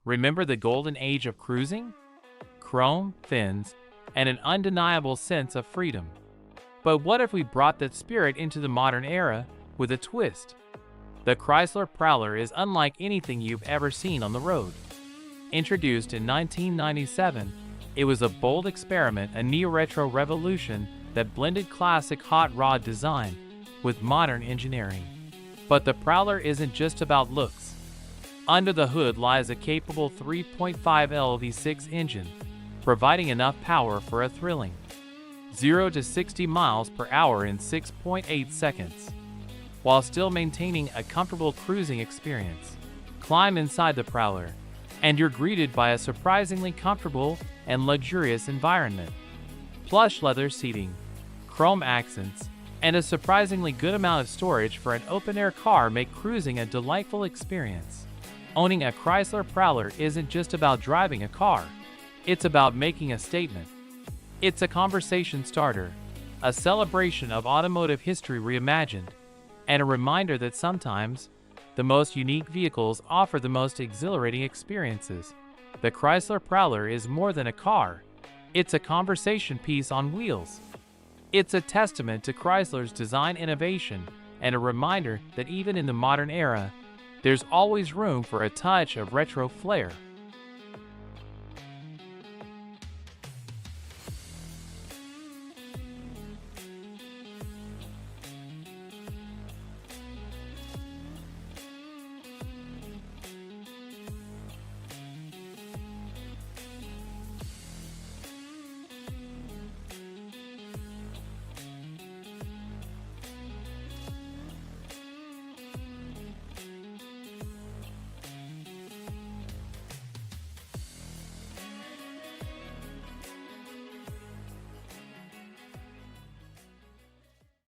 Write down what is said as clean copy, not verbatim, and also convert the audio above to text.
Remember the golden age of cruising? Chrome, fins, and an undeniable sense of freedom. But what if we brought that spirit into the modern era with a twist? The Chrysler Prowler is unlike anything you've ever seen on the road. Introduced in 1997, it was a bold experiment, a neo-retro revolution that blended classic hot rod design with modern engineering. But the Prowler isn't just about looks. Under the hood lies a capable 3.5L V6 engine, providing enough power for a thrilling 0 to 60 miles per hour in 6.8 seconds, while still maintaining a comfortable cruising experience. Climb inside the Prowler, and you're greeted by a surprisingly comfortable and luxurious environment. Plush leather seating, chrome accents, and a surprisingly good amount of storage for an open-air car make cruising a delightful experience. Owning a Chrysler Prowler isn't just about driving a car, it's about making a statement. It's a conversation starter, a celebration of automotive history reimagined, and a reminder that sometimes the most unique vehicles offer the most exhilarating experiences. The Chrysler Prowler is more than a car, it's a conversation piece on wheels. It's a testament to Chrysler's design innovation and a reminder that even in the modern era, there's always room for a touch of retro flair.